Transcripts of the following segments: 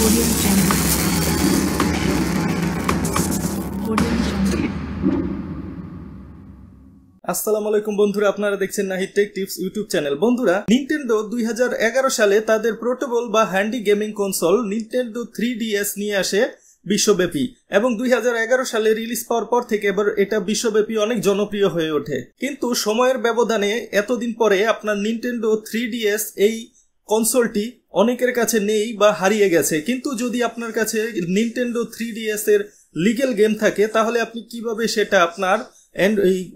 Audio Jungle. Audio Jungle. আসসালামু আলাইকুম বন্ধুরা, আপনারা দেখছেন Nahid take tips YouTube channel. বন্ধুরা, নিনটেন্ডো 2011 সালে তাদের পোর্টেবল বা handy gaming console Nintendo 3DS নিয়ে আসে বিশ্বব্যাপী, এবং 2011 সালে রিলিজ পাওয়ার পর থেকে এবার এটা বিশ্বব্যাপী অনেক জনপ্রিয় হয়ে ওঠে। কিন্তু সময়ের ব্যবধানে এতদিন পরে আপনার নিনটেন্ডো 3DS এই কনসোলটি অনেকের কাছে নেই বা হারিয়ে গেছে। কিন্তু যদি আপনার কাছে নিনটেন্ডো 3DS এর লিগ্যাল গেম থাকে, তাহলে আপনি কিভাবে সেটা আপনার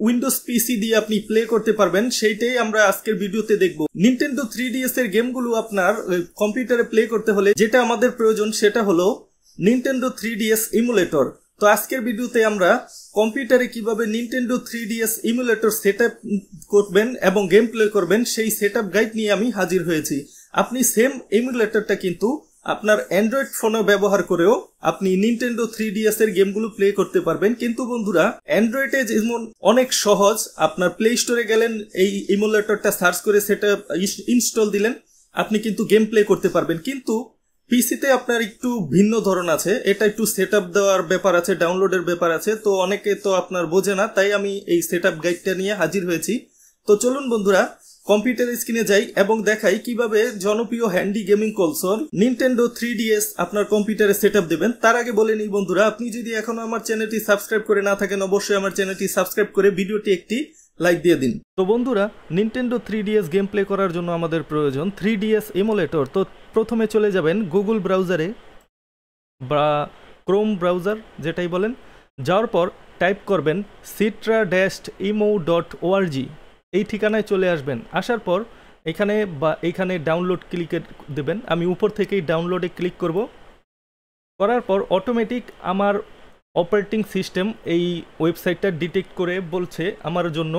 উইন্ডোজ পিসি দিয়ে আপনি প্লে করতে পারবেন, সেইটাই আমরা আজকের ভিডিওতে দেখব। নিনটেন্ডো 3DS এর গেমগুলো আপনার কম্পিউটারে প্লে করতে হলে যেটা আমাদের প্রয়োজন সেটা হলো নিনটেন্ডো 3DS ইমুলেটর। তো আজকের ভিডিওতে আমরা কম্পিউটারে কিভাবে নিনটেন্ডো 3DS ইমুলেটর সেটআপ করবেন এবং গেম প্লে করবেন সেই সেটআপ গাইড নিয়ে আমি হাজির হয়েছি। আপনি সেম ইমুলেটরটা কিন্তু আপনার অ্যান্ড্রয়েড ফোনে ব্যবহার করেও আপনি নিনটেন্ডো 3DS এর গেমগুলো প্লে করতে পারবেন। কিন্তু বন্ধুরা, অ্যান্ড্রয়েডে যেমন অনেক সহজ, আপনার প্লে স্টোরে গেলেন, এই ইমুলেটরটা সার্চ করে সেটা ইনস্টল দিলেন, আপনি কিন্তু গেম প্লে করতে পারবেন। কিন্তু পিসিতে আপনার একটু ভিন্ন ধরন আছে, এটা একটু সেটআপ দেওয়ার ব্যাপার আছে, ডাউনলোডের ব্যাপার আছে। তো অনেকে তো আপনার বোঝে না, তাই আমি এই সেটআপ গাইডটা নিয়ে হাজির হয়েছি। তো চলুন বন্ধুরা, কম্পিউটার স্ক্রিনে যাই এবং দেখাই কিভাবে জনপ্রিয় handy gaming console Nintendo 3DS আপনার কম্পিউটারে সেটআপ দেবেন। তার আগে বলে নিই বন্ধুরা, আপনি যদি এখনো আমার চ্যানেলটি সাবস্ক্রাইব করে না থাকেন, অবশ্যই আমার চ্যানেলটি সাবস্ক্রাইব করে ভিডিওটি একটি লাইক দিয়ে দিন। তো বন্ধুরা, নিনটেন্ডো 3DS গেম প্লে করার জন্য আমাদের প্রয়োজন 3DS এমুলেটর। তো প্রথমে চলে যাবেন গুগল ব্রাউজারে বা ক্রোম ব্রাউজার যেটাই বলেন, যাওয়ার পর টাইপ করবেন citra-emo.org, এই ঠিকানায় চলে আসবেন। আসার পর এখানে ডাউনলোড ক্লিকে দেবেন। আমি উপর থেকেই ডাউনলোডে ক্লিক করব। করার পর অটোমেটিক আমার অপারেটিং সিস্টেম এই ওয়েবসাইটটা ডিটেক্ট করে বলছে আমার জন্য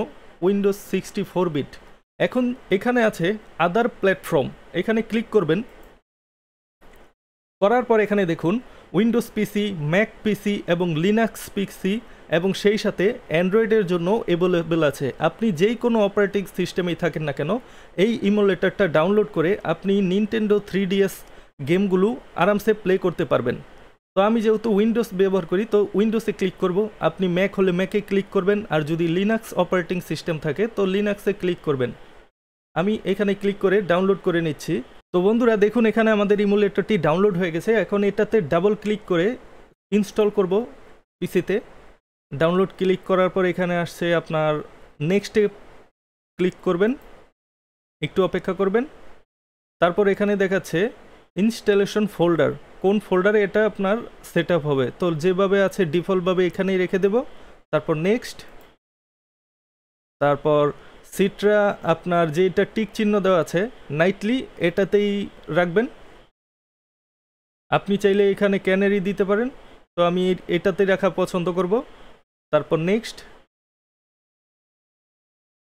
উইন্ডোজ 64 বিট। এখন এখানে আছে আদার প্ল্যাটফর্ম, এখানে ক্লিক করবেন। করার পর এখানে দেখুন উইন্ডোজ পিসি, ম্যাক পিসি এবং লিনাক্স পিসি এবং সেই সাথে অ্যান্ড্রয়েডের জন্য অ্যাভেলেবেল আছে। আপনি যেই কোনো অপারেটিং সিস্টেমেই থাকেন না কেন, এই ইমুলেটরটা ডাউনলোড করে আপনি নিনটেন্ডো 3DS গেমগুলো আরামসে প্লে করতে পারবেন। তো আমি যেহেতু উইন্ডোজ ব্যবহার করি, তো উইন্ডোজে ক্লিক করব। আপনি ম্যাক হলে ম্যাকে ক্লিক করবেন, আর যদি লিনাক্স অপারেটিং সিস্টেম থাকে তো লিনাক্সে ক্লিক করবেন। আমি এখানে ক্লিক করে ডাউনলোড করে নিচ্ছি। তো বন্ধুরা দেখুন, এখানে আমাদের ইমুলেটরটি ডাউনলোড হয়ে গেছে। এখন এটাতে ডাবল ক্লিক করে ইনস্টল করব পিসিতে। ডাউনলোড ক্লিক করার পর এখানে আসছে আপনার নেক্সটে ক্লিক করবেন, একটু অপেক্ষা করবেন। তারপর এখানে দেখাচ্ছে ইনস্টলেশন ফোল্ডার, কোন ফোল্ডারে এটা আপনার সেট আপ হবে। তো যেভাবে আছে ডিফল্টভাবে এখানেই রেখে দেব। তারপর নেক্সট, তারপর সিট্রা আপনার যেটা টিক চিহ্ন দেওয়া আছে নাইটলি, এটাতেই রাখবেন। আপনি চাইলে এখানে ক্যানারি দিতে পারেন, তো আমি এটাতে রাখা পছন্দ করব। তারপর next,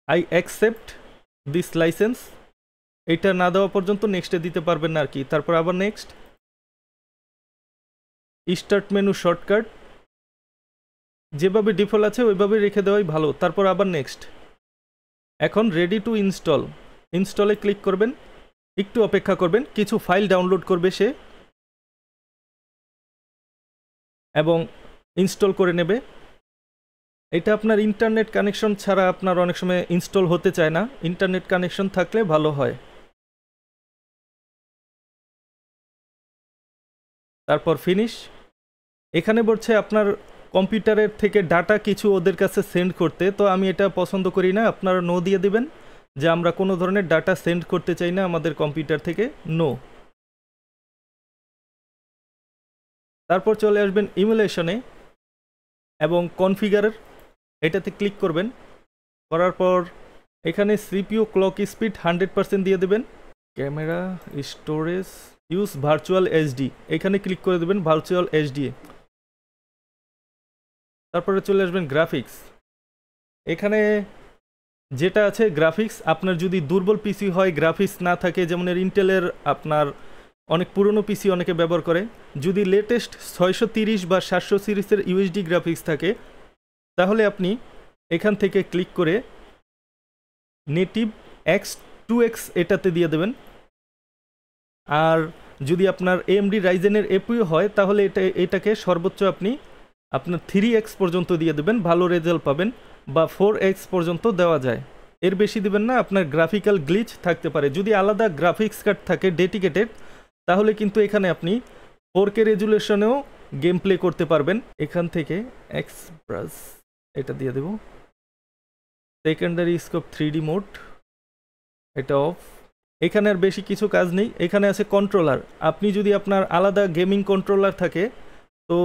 I accept this licence, এটা না দেওয়া পর্যন্ত নেক্সটে দিতে পারবেন না আর কি। তারপর আবার নেক্সট, স্টার্ট মেনু শর্টকাট যেভাবে ডিফল্ট আছে ওইভাবে রেখে দেওয়াই ভালো। তারপর আবার নেক্সট। এখন রেডি টু ইনস্টলে ক্লিক করবেন, একটু অপেক্ষা করবেন, কিছু ফাইল ডাউনলোড করবে সে এবং ইনস্টল করে নেবে। এটা আপনার ইন্টারনেট কানেকশন ছাড়া আপনার অনেক সময় ইনস্টল হতে চায় না, ইন্টারনেট কানেকশন থাকলে ভালো হয়। তারপর ফিনিশ। এখানে বলছে আপনার কম্পিউটারের থেকে ডাটা কিছু ওদের কাছে সেন্ড করতে, তো আমি এটা পছন্দ করি না, আপনারা নো দিয়ে দিবেন যে আমরা কোনো ধরনের ডাটা সেন্ড করতে চাই না আমাদের কম্পিউটার থেকে, নো। তারপর চলে আসবেন ইমুলেশনে এবং কনফিগারের, এটাতে ক্লিক করবেন। করার পর এখানে সিপিইউ ক্লক স্পিড 100% দিয়ে দেবেন। Camera, storage, use virtual HD, এখানে ক্লিক করে দেবেন ভার্চুয়াল এইচডি। তারপরে চলে আসবেন গ্রাফিক্স, এখানে যেটা আছে গ্রাফিক্স, আপনার যদি দুর্বল পিসি হয়, গ্রাফিক্স না থাকে, যেমন ইন্টেলের আপনার অনেক পুরনো পিসি অনেকে ব্যবহার করে, যদি লেটেস্ট 630 বা 700 সিরিজের ইউএসডি গ্রাফিক্স থাকে, তাহলে আপনি এখান থেকে ক্লিক করে নেটিভ X2X এটাতে দিয়ে দেবেন। আর যদি আপনার AMD রাইজেনের এপিইউ হয় তাহলে এটাকে সর্বোচ্চ আপনি আপনার 3x পর্যন্ত দিয়ে দেবেন, ভালো রেজাল্ট পাবেন, বা 4x পর্যন্ত দেওয়া যায়, এর বেশি দিবেন না, আপনার গ্রাফিক্যাল গ্লিচ থাকতে পারে। যদি আলাদা গ্রাফিক্স কার্ড থাকে ডেডিকেটেড তাহলে কিন্তু এখানে আপনি 4K রেজুলেশনেও গেম প্লে করতে পারবেন। এখান থেকে এক্সপ্রেস এটা দিয়ে দেব, সেকেন্ডারি স্কোপ 3D মোড এটা অফ। এখানে আর বেশি কিছু কাজ নেই। এখানে আছে কন্ট্রোলার, আপনি যদি আপনার আলাদা গেমিং কন্ট্রোলার থাকে তো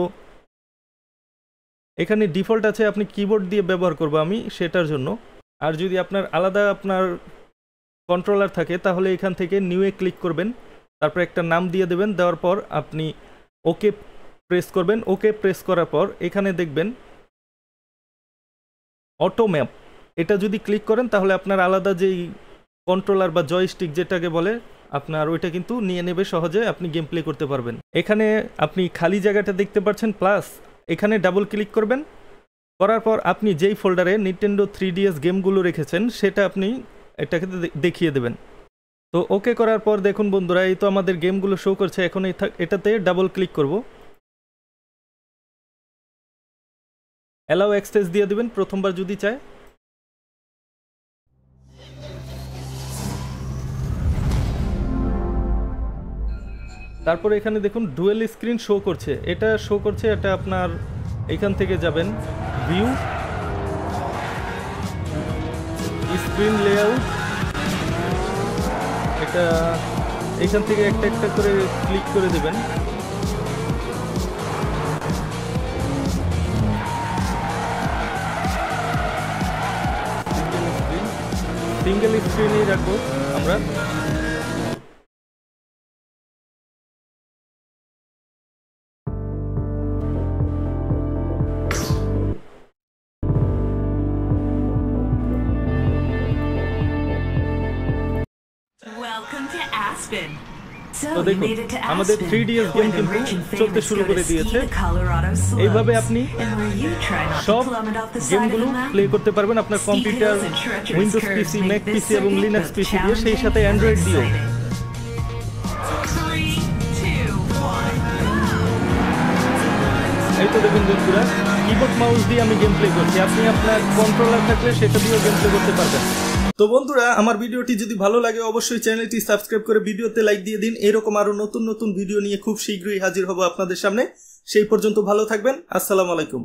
এখানে ডিফল্ট আছে আপনি কিবোর্ড দিয়ে ব্যবহার করব আমি সেটার জন্য। আর যদি আপনার আলাদা আপনার কন্ট্রোলার থাকে তাহলে এখান থেকে নিউয়ে ক্লিক করবেন, তারপর একটা নাম দিয়ে দেবেন, দেওয়ার পর আপনি ওকে প্রেস করবেন। ওকে প্রেস করার পর এখানে দেখবেন অটো ম্যাপ, এটা যদি ক্লিক করেন তাহলে আপনার আলাদা যেই কন্ট্রোলার বা জয়স্টিক যেটাকে বলে আপনার ওইটা কিন্তু নিয়ে নেবে সহজে, আপনি গেম প্লে করতে পারবেন। এখানে আপনি খালি জায়গাটা দেখতে পাচ্ছেন প্লাস, এখানে ডাবল ক্লিক করবেন, করার পর আপনি যেই ফোল্ডারে নিনটেন্ডো 3DS গেমগুলো রেখেছেন সেটা আপনি এটাকে দেখিয়ে দেবেন। তো ওকে করার পর দেখুন বন্ধুরা, এই তো আমাদের গেমগুলো শো করছে। এখন এটাতে ডাবল ক্লিক করব, অ্যালাউ অ্যাক্সেস দিয়ে দেবেন প্রথমবার যদি চায়। তারপরে এখানে দেখুন ডুয়েল স্ক্রিন শো করছে, এটা শো করছে, এটা আপনার এখান থেকে যাবেন ভিউ, স্ক্রিন লেআউট, এটা এখান থেকে একটা একটা করে ক্লিক করে দেবেন। সিঙ্গেল স্ক্রিনই রাখবো আমরা। তো দেখুন আমাদের 3DS গেম কিন্তু চলতে শুরু করে দিয়েছে। এইভাবে আপনি সব গেমগুলো প্লে করতে পারবেন আপনার কম্পিউটার, উইন্ডোজ পিসি, ম্যাক পিসি এবং লিনাক্স পিসি দিয়ে, সেই সাথে অ্যান্ড্রয়েড দিয়েও। এই তো দেখুন বন্ধুরা, কিবোর্ড মাউস দিয়ে আমি গেম প্লে করছি, আপনি আপনার কন্ট্রোলার থাকলে সেটা দিয়েও গেম প্লে করতে পারবেন। তো বন্ধুরা, আমার ভিডিওটি যদি ভালো লাগে অবশ্যই চ্যানেলটি সাবস্ক্রাইব করে ভিডিওতে লাইক দিয়ে দিন। এরকম আরো নতুন নতুন ভিডিও নিয়ে খুব শীঘ্রই হাজির হব আপনাদের সামনে। সেই পর্যন্ত ভালো থাকবেন। আসসালামু আলাইকুম।